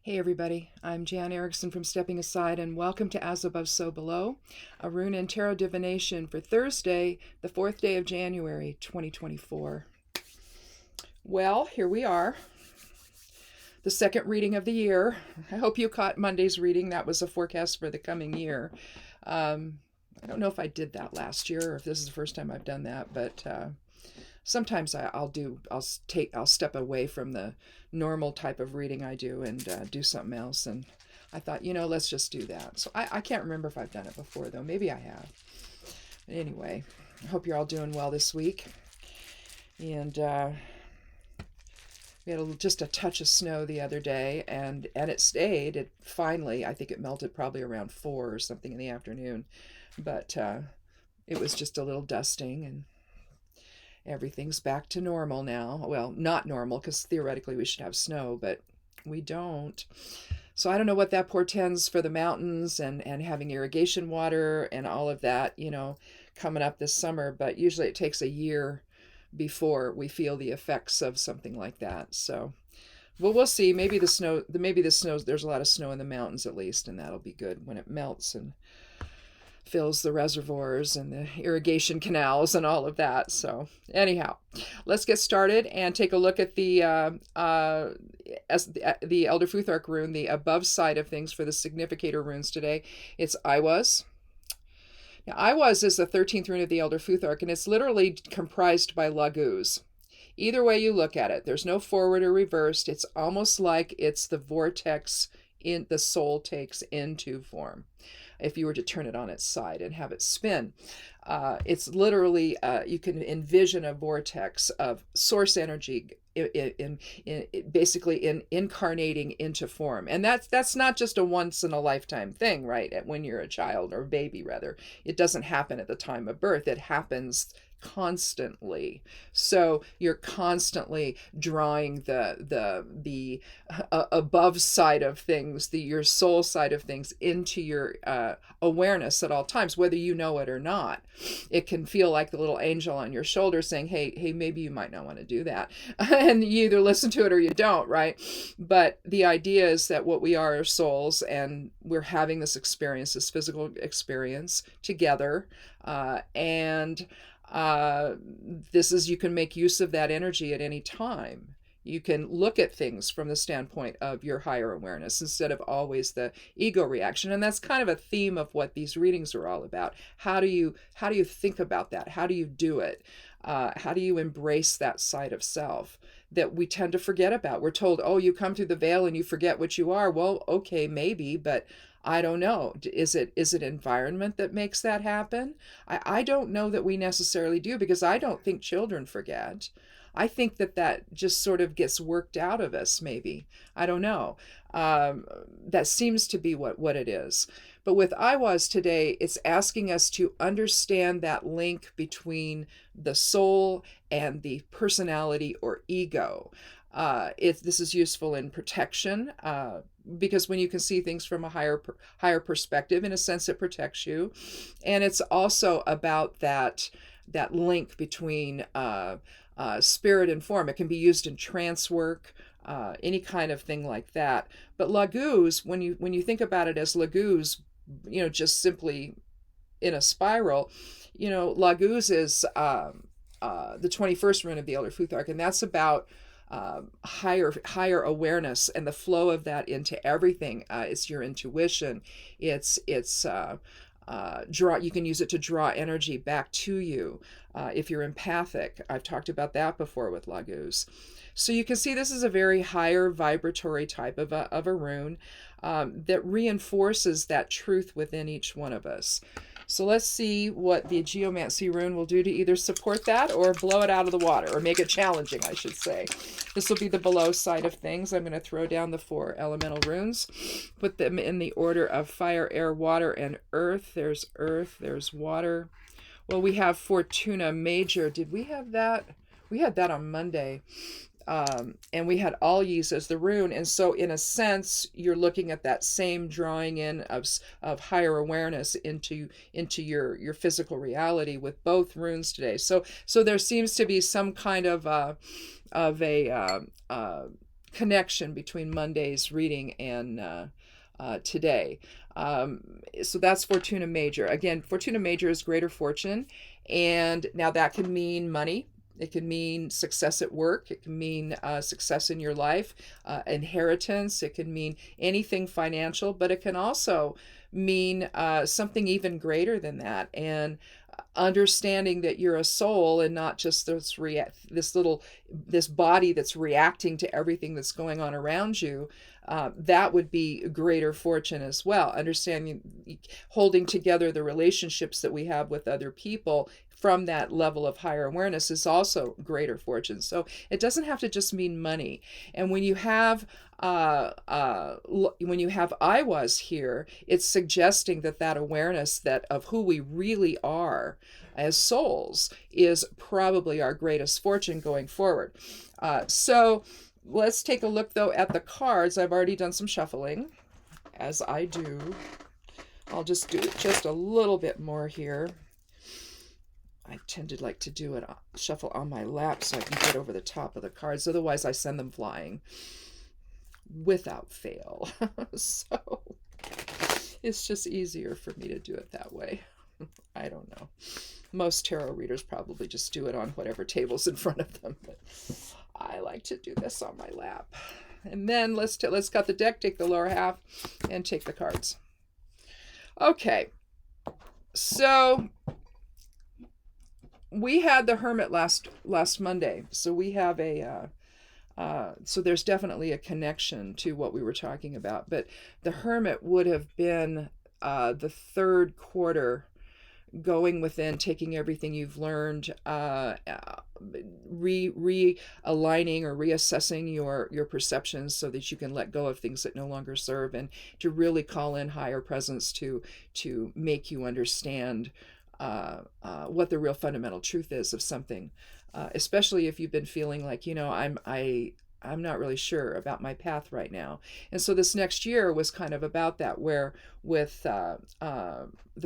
Hey everybody, I'm Jan Erickson from Stepping Aside, and welcome to As Above, So Below, a rune and tarot divination for Thursday, the 4th day of January, 2024. Well, here we are, the second reading of the year. I hope you caught Monday's reading. That was a forecast for the coming year. I don't know if I did that last year or if this is the first time I've done that, but sometimes I'll step away from the normal type of reading I do and do something else. And I thought, let's just do that. So I can't remember if I've done it before, though. Maybe I have. Anyway, I hope you're all doing well this week. And we had just a touch of snow the other day, and it stayed. It finally, I think it melted probably around 4 or something in the afternoon. But it was just a little dusting, and everything's back to normal now. Well, not normal, because theoretically we should have snow, but we don't. So I don't know what that portends for the mountains and having irrigation water and all of that, coming up this summer. But usually it takes a year before we feel the effects of something like that. So, well, we'll see. Maybe the snow, there's a lot of snow in the mountains at least, and that'll be good when it melts and fills the reservoirs and the irrigation canals and all of that. So anyhow, let's get started and take a look at the Elder Futhark rune, the above side of things for the significator runes today. It's I was. Now, I was is the 13th rune of the Elder Futhark, and it's literally comprised by laguz. Either way you look at it, there's no forward or reversed. It's almost like it's the vortex in the soul takes into form. If you were to turn it on its side and have it spin, it's literally, you can envision a vortex of source energy basically incarnating into form. And that's not just a once in a lifetime thing, right? When you're a child or a baby, rather, it doesn't happen at the time of birth. It happens constantly. So you're constantly drawing the above side of things, your soul side of things into your awareness at all times, whether you know it or not. It can feel like the little angel on your shoulder saying, hey, maybe you might not want to do that. And you either listen to it or you don't, right? But the idea is that what we are souls, and we're having this experience, this physical experience together, and you can make use of that energy at any time. You can look at things from the standpoint of your higher awareness instead of always the ego reaction. And that's kind of a theme of what these readings are all about. How do you think about that? How do you do it? How do you embrace that side of self that we tend to forget about? We're told, oh, you come through the veil and you forget what you are. Well, okay, maybe, but I don't know. Is it environment that makes that happen? I don't know that we necessarily do, because I don't think children forget. I think that just sort of gets worked out of us, maybe. I don't know. That seems to be what it is. But with I was today, it's asking us to understand that link between the soul and the personality or ego. This is useful in protection, because when you can see things from a higher perspective, in a sense, it protects you. And it's also about that link between spirit and form. It can be used in trance work, any kind of thing like that. But laguz, when you think about it as laguz, just simply in a spiral, laguz is the 21st rune of the Elder Futhark, and that's about higher awareness and the flow of that into everything. It's your intuition. It's you can use it to draw energy back to you. If you're empathic, I've talked about that before with laguz. So you can see this is a very higher vibratory type of a rune that reinforces that truth within each one of us. So let's see what the Geomancy rune will do to either support that or blow it out of the water, or make it challenging, I should say. This will be the below side of things. I'm going to throw down the 4 elemental runes, put them in the order of fire, air, water, and earth. There's earth, there's water. Well, we have Fortuna Major. Did we have that? We had that on Monday. And we had Alyi's as the rune, and so in a sense you're looking at that same drawing in of higher awareness into your physical reality with both runes today. So there seems to be some kind of a connection between Monday's reading and today. So that's Fortuna Major. Again, Fortuna Major is greater fortune, and now that can mean money. It can mean success at work. It can mean success in your life, inheritance. It can mean anything financial, but it can also mean something even greater than that. And understanding that you're a soul and not just this body that's reacting to everything that's going on around you. That would be greater fortune as well. Understanding, holding together the relationships that we have with other people from that level of higher awareness is also greater fortune. So it doesn't have to just mean money. And when you have I was here, it's suggesting that awareness that of who we really are as souls is probably our greatest fortune going forward. So let's take a look though at the cards. I've already done some shuffling, as I do. I'll just do just a little bit more here. I tend to like to do it shuffle on my lap so I can get over the top of the cards. Otherwise, I send them flying without fail. So it's just easier for me to do it that way. I don't know. Most tarot readers probably just do it on whatever table's in front of them, but I like to do this on my lap. And then let's cut the deck, take the lower half, and take the cards. Okay, so we had the Hermit last Monday, so we have so there's definitely a connection to what we were talking about. But the Hermit would have been the third quarter, going within, taking everything you've learned, realigning or reassessing your perceptions so that you can let go of things that no longer serve, and to really call in higher presence to make you understand what the real fundamental truth is of something, especially if you've been feeling like, I'm not really sure about my path right now. And so this next year was kind of about that, where with the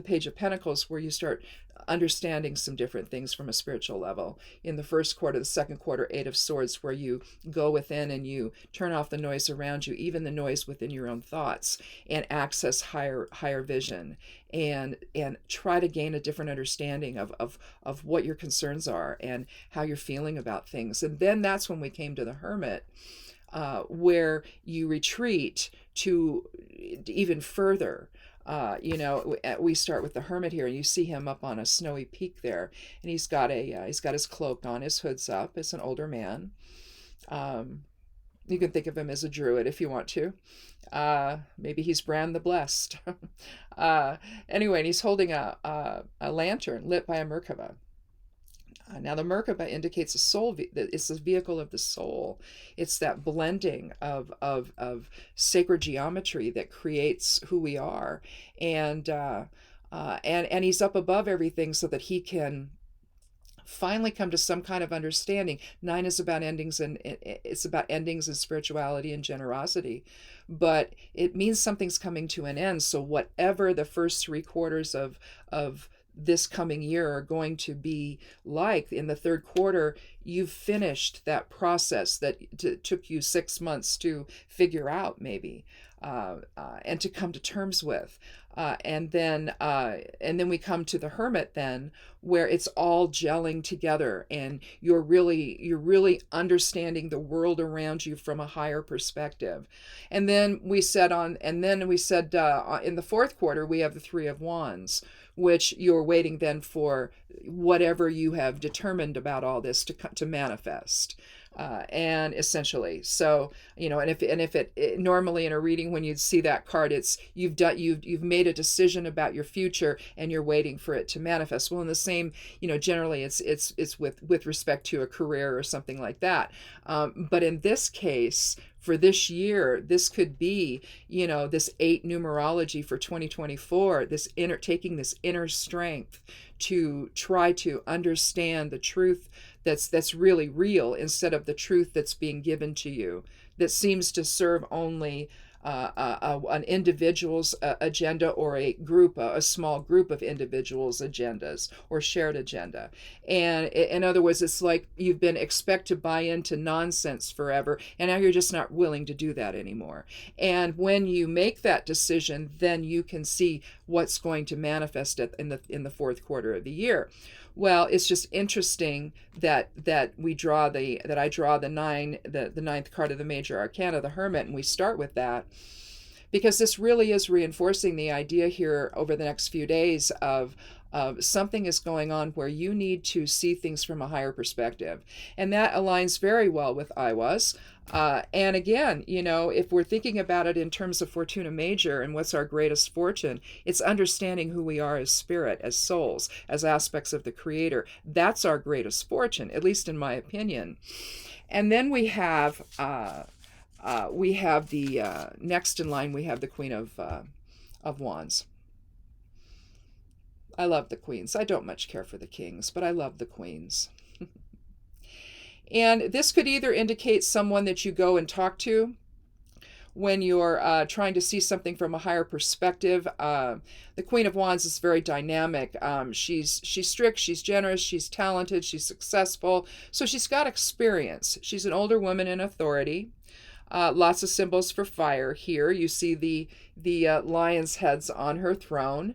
Page of Pentacles, where you start understanding some different things from a spiritual level. In the first quarter, the second quarter, Eight of Swords, where you go within and you turn off the noise around you, even the noise within your own thoughts, and access higher vision, and try to gain a different understanding of what your concerns are and how you're feeling about things. And then that's when we came to the Hermit, where you retreat to even further. We start with the Hermit here, and you see him up on a snowy peak there, and he's got his cloak on, his hood's up. It's an older man. You can think of him as a druid if you want to. Maybe he's Bran the Blessed. Anyway, and he's holding a lantern lit by a Merkaba. Now the Merkaba indicates a soul. It's the vehicle of the soul. It's that blending of sacred geometry that creates who we are, and he's up above everything so that he can finally come to some kind of understanding. 9 is about endings, and it's about endings and spirituality and generosity, but it means something's coming to an end. So whatever the first 3 quarters of this coming year are going to be like, in the third quarter, you've finished that process that took you 6 months to figure out, maybe, and to come to terms with. And then we come to the Hermit then, where it's all gelling together, and you're really understanding the world around you from a higher perspective. And then we said in the fourth quarter, we have the Three of Wands, which you're waiting then for whatever you have determined about all this to manifest. And essentially, so, and if it normally in a reading, when you see that card, it's you've made a decision about your future and you're waiting for it to manifest. Well, in the same, generally it's with respect to a career or something like that. But in this case, for this year, this could be, this 8 numerology for 2024, taking this inner strength to try to understand the truth that's really real, instead of the truth that's being given to you, that seems to serve only an individual's agenda or a small group of individuals' agendas or shared agenda. And in other words, it's like you've been expect to buy into nonsense forever, and now you're just not willing to do that anymore. And when you make that decision, then you can see what's going to manifest in the fourth quarter of the year. Well, it's just interesting that I draw the ninth card of the major arcana, the Hermit, and we start with that because this really is reinforcing the idea here over the next few days of something is going on where you need to see things from a higher perspective. And that aligns very well with Aiwa's. And again, if we're thinking about it in terms of Fortuna Major and what's our greatest fortune, it's understanding who we are as spirit, as souls, as aspects of the Creator. That's our greatest fortune, at least in my opinion. And then we have the next in line, we have the Queen of Wands. I love the queens. I don't much care for the kings, but I love the queens. And this could either indicate someone that you go and talk to when you're trying to see something from a higher perspective. The Queen of Wands is very dynamic. She's strict, she's generous, she's talented, she's successful. So she's got experience. She's an older woman in authority. Lots of symbols for fire here. You see the lion's heads on her throne.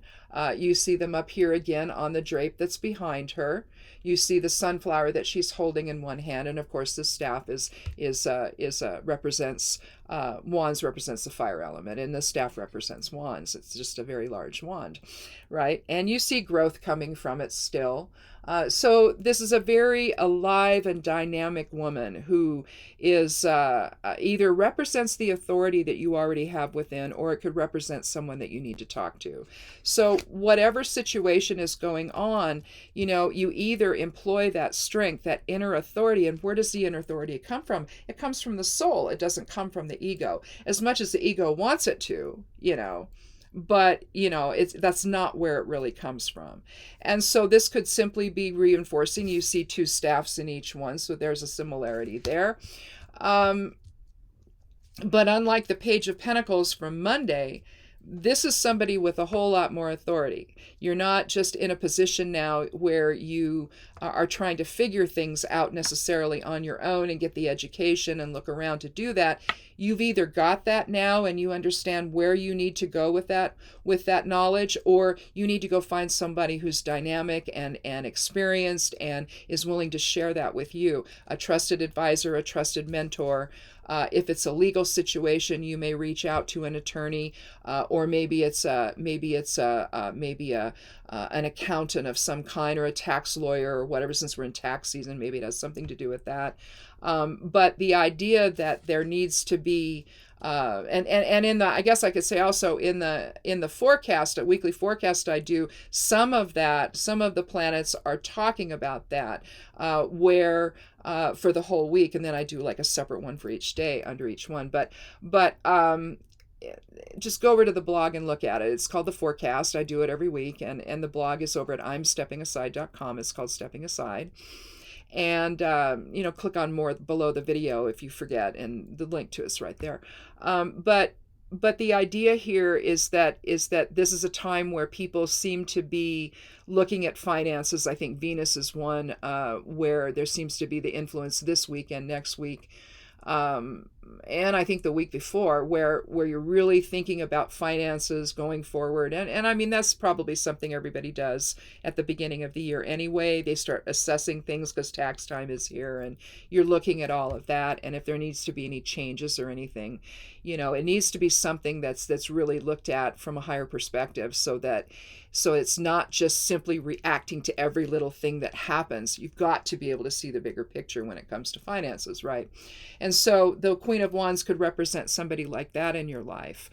You see them up here again on the drape that's behind her. You see the sunflower that she's holding in one hand, and of course the staff represents wands represents the fire element, and the staff represents wands. It's just a very large wand, right? And you see growth coming from it still. So this is a very alive and dynamic woman who is either represents the authority that you already have within, or it could represent someone that you need to talk to. So whatever situation is going on, you either employ that strength, that inner authority. And where does the inner authority come from? It comes from the soul. It doesn't come from the ego, as much as the ego wants it to, but that's not where it really comes from. And so this could simply be reinforcing. You see two staffs in each one, so there's a similarity there. But unlike the Page of Pentacles from Monday, this is somebody with a whole lot more authority. You're not just in a position now where you are trying to figure things out necessarily on your own and get the education and look around to do that. You've either got that now and you understand where you need to go with that knowledge, or you need to go find somebody who's dynamic and experienced and is willing to share that with you. A trusted advisor, a trusted mentor. If it's a legal situation, you may reach out to an attorney, or maybe it's an accountant of some kind, or a tax lawyer, or whatever. Since we're in tax season, maybe it has something to do with that. But the idea that there needs to be and in the, I guess I could say also in the forecast, a weekly forecast I do, some of the planets are talking about that, where for the whole week, and then I do like a separate one for each day under each one. But just go over to the blog and look at it. It's called The Forecast. I do it every week, and the blog is over at imsteppingaside.com. It's called Stepping Aside. And click on more below the video if you forget, and the link to it's right there. But the idea here is that this is a time where people seem to be looking at finances. I think Venus is one where there seems to be the influence this week and next week. And I think the week before, where you're really thinking about finances going forward. And I mean, that's probably something everybody does at the beginning of the year anyway. They start assessing things because tax time is here, and you're looking at all of that. And if there needs to be any changes or anything, it needs to be something that's really looked at from a higher perspective, so it's not just simply reacting to every little thing that happens. You've got to be able to see the bigger picture when it comes to finances, right? And so the Queen of Wands could represent somebody like that in your life,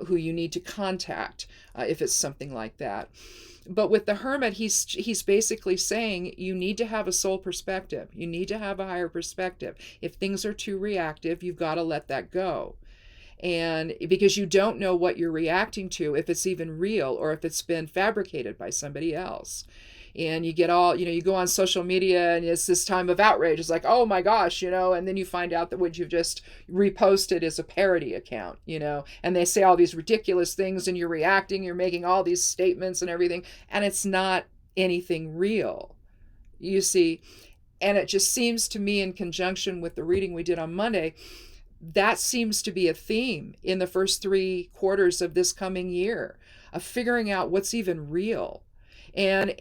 who you need to contact if it's something like that. But with the Hermit, he's basically saying you need to have a soul perspective. You need to have a higher perspective. If things are too reactive, you've got to let that go. And because you don't know what you're reacting to, if it's even real or if it's been fabricated by somebody else. and you get all, you go on social media and it's this time of outrage. It's like, oh my gosh, and then you find out that what you've just reposted is a parody account, and they say all these ridiculous things and you're reacting, you're making all these statements and everything, and it's not anything real, you see. And it just seems to me, in conjunction with the reading we did on Monday, that seems to be a theme in the first 3 quarters of this coming year, of figuring out what's even real. And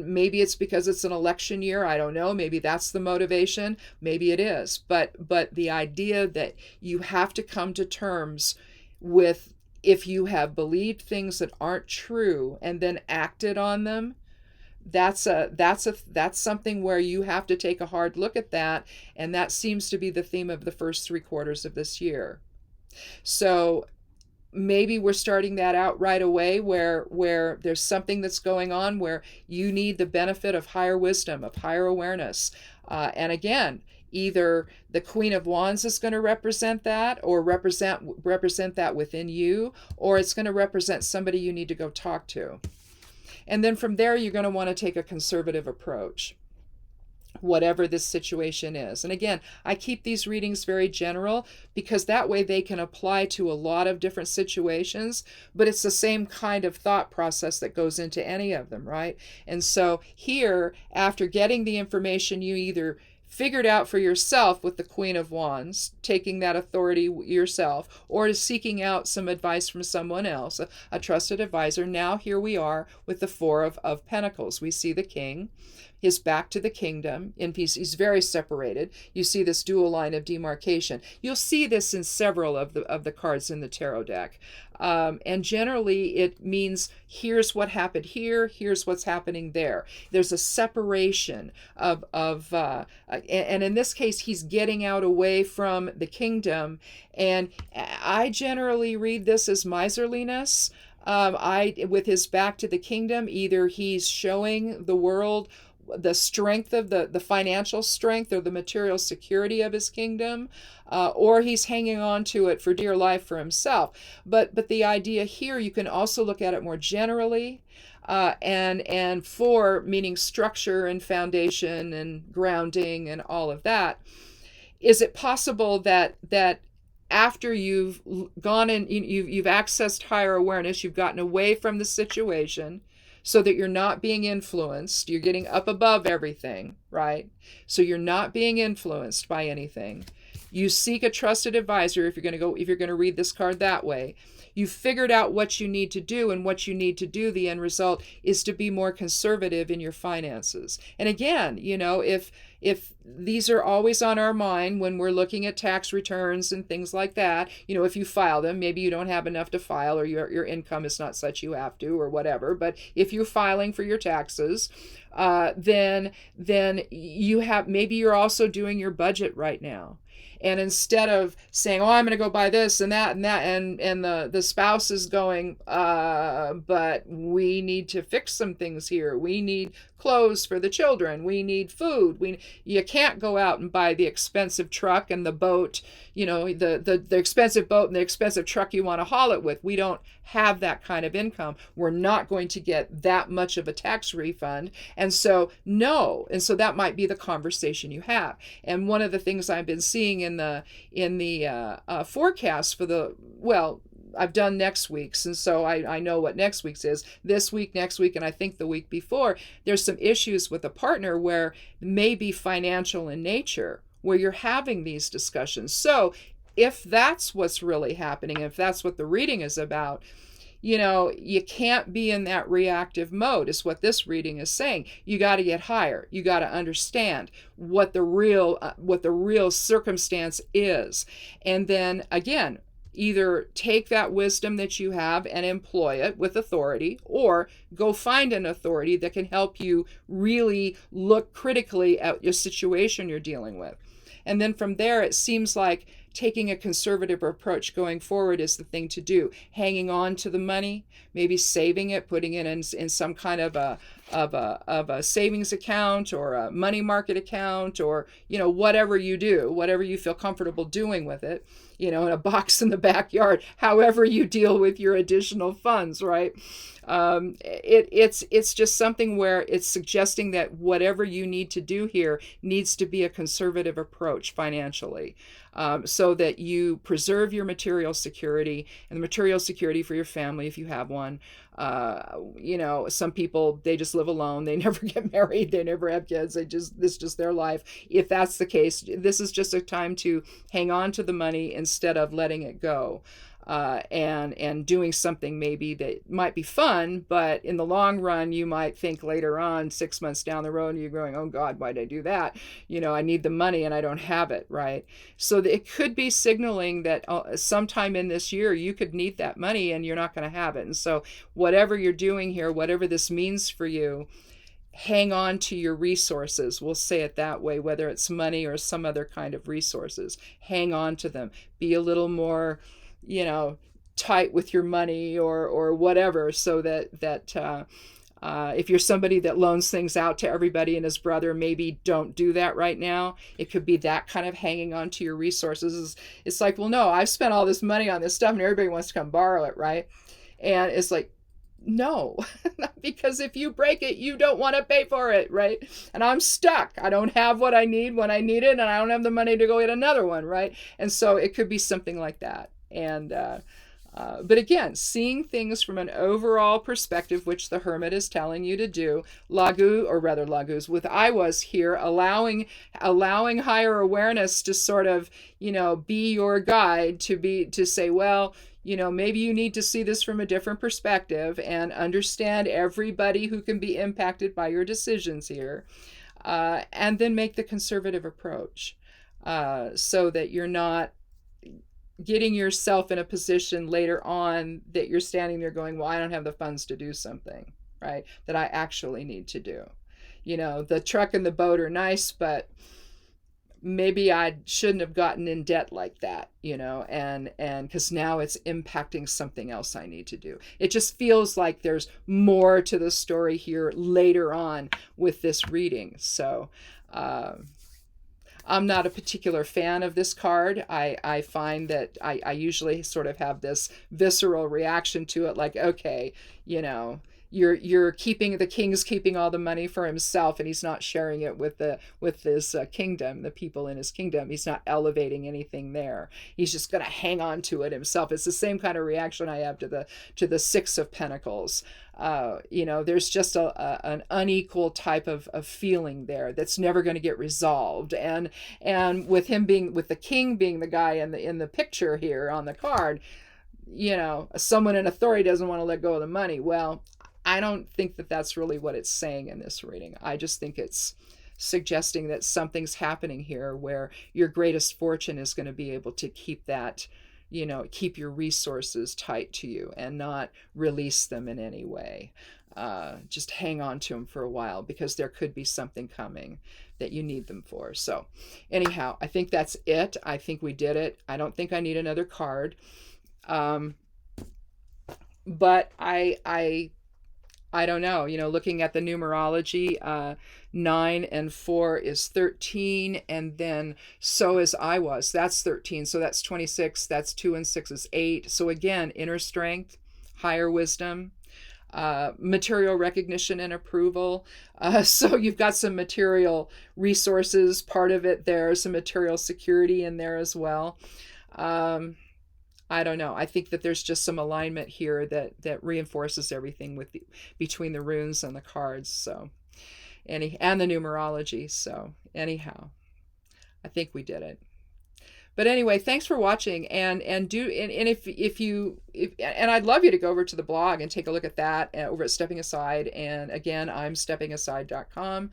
maybe it's because it's an election year. I don't know. Maybe that's the motivation. Maybe it is. But the idea that you have to come to terms with, if you have believed things that aren't true and then acted on them, that's something where you have to take a hard look at that. And that seems to be the theme of the first 3 quarters of this year. So maybe we're starting that out right away, where there's something that's going on where you need the benefit of higher wisdom, of higher awareness. And again, either the Queen of Wands is going to represent that, or represent that within you, or it's going to represent somebody you need to go talk to. And then from there, you're going to want to take a conservative approach, whatever this situation is. And again, I keep these readings very general because that way they can apply to a lot of different situations, but it's the same kind of thought process that goes into any of them, right? And so here, after getting the information you either figured out for yourself with the Queen of Wands, taking that authority yourself, or seeking out some advice from someone else, a trusted advisor. Now here we are with the Four of Pentacles. We see the King, his back to the kingdom in peace. He's very separated. You see this dual line of demarcation. You'll see this in several of the cards in the tarot deck. And generally it means here's what happened here, here's what's happening there. There's a separation of and in this case, he's getting out away from the kingdom. And I generally read this as miserliness. With his back to the kingdom, either he's showing the world the strength of the financial strength or the material security of his kingdom, or he's hanging on to it for dear life for himself. But the idea here, you can also look at it more generally, and four meaning structure and foundation and grounding and all of that. Is it possible that after you've gone in, you've accessed higher awareness, you've gotten away from the situation, so that you're not being influenced, you're getting up above everything, right? So you're not being influenced by anything. You seek a trusted advisor if you're going to read this card that way. You've figured out what you need to do, and what you need to do, the end result is to be more conservative in your finances. And again, if these are always on our mind when we're looking at tax returns and things like that, if you file them, maybe you don't have enough to file, or your income is not such you have to, or whatever. But if you're filing for your taxes, then maybe you're also doing your budget right now. And instead of saying, I'm going to go buy this and that, and the spouse is going, but we need to fix some things here. We need clothes for the children. We need food. You can't go out and buy the expensive truck and the boat, the expensive boat and the expensive truck you want to haul it with. We don't have that kind of income. We're not going to get that much of a tax refund. And so, no. And so that might be the conversation you have. And one of the things I've been seeing in the forecast for I've done next week's, and so I know what next week's is. This week, next week, and I think the week before, there's some issues with a partner where maybe financial in nature, where you're having these discussions. So if that's what's really happening, if that's what the reading is about, you can't be in that reactive mode, is what this reading is saying. You got to get higher. You got to understand what the real circumstance is. And then again, either take that wisdom that you have and employ it with authority, or go find an authority that can help you really look critically at your situation you're dealing with. And then from there, it seems like taking a conservative approach going forward is the thing to do. Hanging on to the money, maybe saving it, putting it in some kind of a savings account or a money market account, or whatever you do, whatever you feel comfortable doing with it, in a box in the backyard, however you deal with your additional funds, right? It's just something where it's suggesting that whatever you need to do here needs to be a conservative approach financially, so that you preserve your material security and the material security for your family if you have one. Some people, they just live alone, they never get married, they never have kids, this is just their life. If that's the case, this is just a time to hang on to the money instead of letting it go. And doing something maybe that might be fun, but in the long run, you might think later on, 6 months down the road, you're going, oh God, why did I do that? I need the money and I don't have it, right? So it could be signaling that sometime in this year, you could need that money and you're not going to have it. And so whatever you're doing here, whatever this means for you, hang on to your resources. We'll say it that way, whether it's money or some other kind of resources. Hang on to them. Be a little more tight with your money or whatever, so that if you're somebody that loans things out to everybody and his brother, maybe don't do that right now. It could be that kind of hanging on to your resources. It's like, well, no, I've spent all this money on this stuff and everybody wants to come borrow it, right? And it's like, no, because if you break it, you don't want to pay for it, right? And I'm stuck. I don't have what I need when I need it, and I don't have the money to go get another one, right? And so it could be something like that. And but again, seeing things from an overall perspective, which the hermit is telling you to do, Laguz with I was here, allowing higher awareness to sort of be your guide, to say, well, maybe you need to see this from a different perspective and understand everybody who can be impacted by your decisions here, and then make the conservative approach, so that you're not getting yourself in a position later on that you're standing there going, well, I don't have the funds to do something, right, that I actually need to do. The truck and the boat are nice, but maybe I shouldn't have gotten in debt like that, and because now it's impacting something else I need to do. It just feels like there's more to the story here later on with this reading. So, I'm not a particular fan of this card. I find that I usually sort of have this visceral reaction to it, like, okay, you're keeping, the king's keeping all the money for himself and he's not sharing it with his kingdom, the people in his kingdom. He's not elevating anything there. He's just going to hang on to it himself. It's the same kind of reaction I have to the Six of Pentacles. There's just an unequal type of feeling there that's never going to get resolved. And with the king being the guy in the picture here on the card, someone in authority doesn't want to let go of the money. Well, I don't think that that's really what it's saying in this reading. I just think it's suggesting that something's happening here where your greatest fortune is going to be able to keep that, keep your resources tight to you and not release them in any way. Just hang on to them for a while, because there could be something coming that you need them for. So anyhow, I think that's it. I think we did it. I don't think I need another card. But I don't know, looking at the numerology, 9 and 4 is 13, and then so is I was, that's 13, so that's 26, that's 2 and 6 is 8. So again, inner strength, higher wisdom, material recognition and approval. So you've got some material resources, part of it there, some material security in there as well. I don't know. I think that there's just some alignment here that reinforces everything between the runes and the cards. So, and the numerology. So anyhow, I think we did it. But anyway, thanks for watching, and if I'd love you to go over to the blog and take a look at that over at Stepping Aside. And again, I'm steppingaside.com.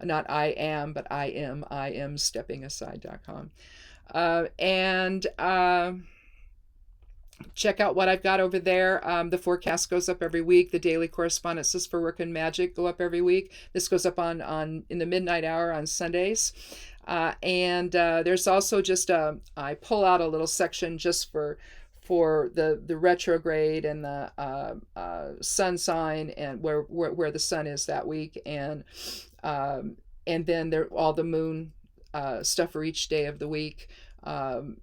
Not I am, but I am steppingaside.com. Check out what I've got over there. The forecast goes up every week. The daily correspondences for work and magic go up every week. This goes up on in the midnight hour on Sundays. And there's also just I pull out a little section just for the retrograde and the sun sign and where the sun is that week, and then there all the moon stuff for each day of the week,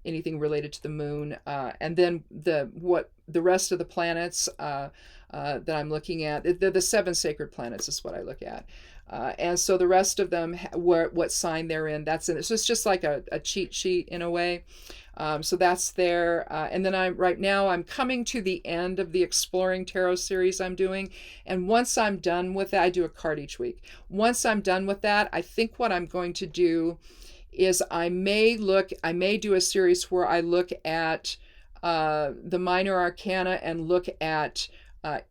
anything related to the moon, and then the rest of the planets that I'm looking at. The seven sacred planets is what I look at. And so the rest of them, what sign they're in, that's in it. So it's just like a cheat sheet in a way. So that's there. And then right now I'm coming to the end of the Exploring Tarot series I'm doing. And once I'm done with that, I do a card each week. Once I'm done with that, I think what I'm going to do is I may do a series where I look at the minor arcana and look at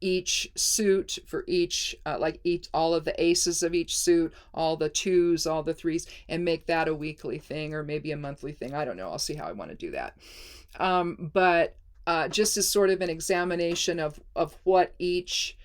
each suit for each, all of the aces of each suit, all the twos, all the threes, and make that a weekly thing or maybe a monthly thing. I don't know. I'll see how I want to do that. But just as sort of an examination of what each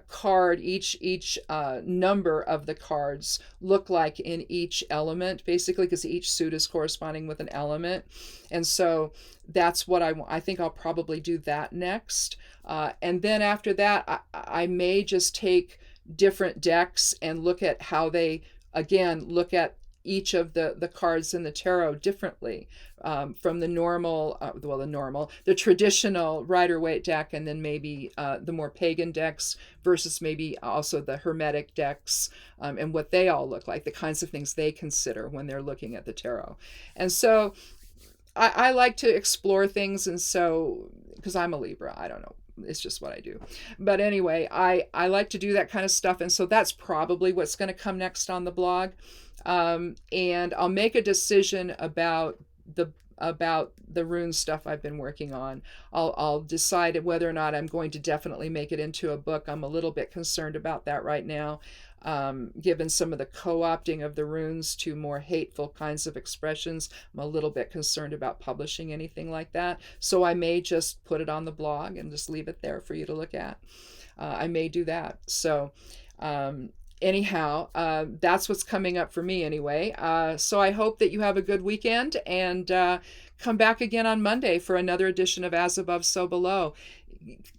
card, each number of the cards look like in each element, basically, because each suit is corresponding with an element. And so that's what I think I'll probably do that next. And then after that, I may just take different decks and look at how they, again, look at each of the cards in the tarot differently, from the the traditional Rider-Waite deck, and then maybe the more pagan decks versus maybe also the Hermetic decks, and what they all look like, the kinds of things they consider when they're looking at the tarot. And so I like to explore things, and so, because I'm a Libra, I don't know. It's just what I do. But anyway, I like to do that kind of stuff. And so that's probably what's going to come next on the blog. And I'll make a decision about the rune stuff I've been working on. I'll decide whether or not I'm going to definitely make it into a book. I'm a little bit concerned about that right now, given some of the co-opting of the runes to more hateful kinds of expressions. I'm a little bit concerned about publishing anything like that. So I may just put it on the blog and just leave it there for you to look at. I may do that. So anyhow, that's what's coming up for me anyway. So I hope that you have a good weekend, and come back again on Monday for another edition of As Above, So Below.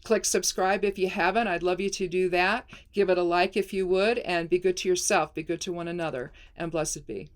Click subscribe if you haven't. I'd love you to do that. Give it a like if you would, and be good to yourself, be good to one another, and blessed be.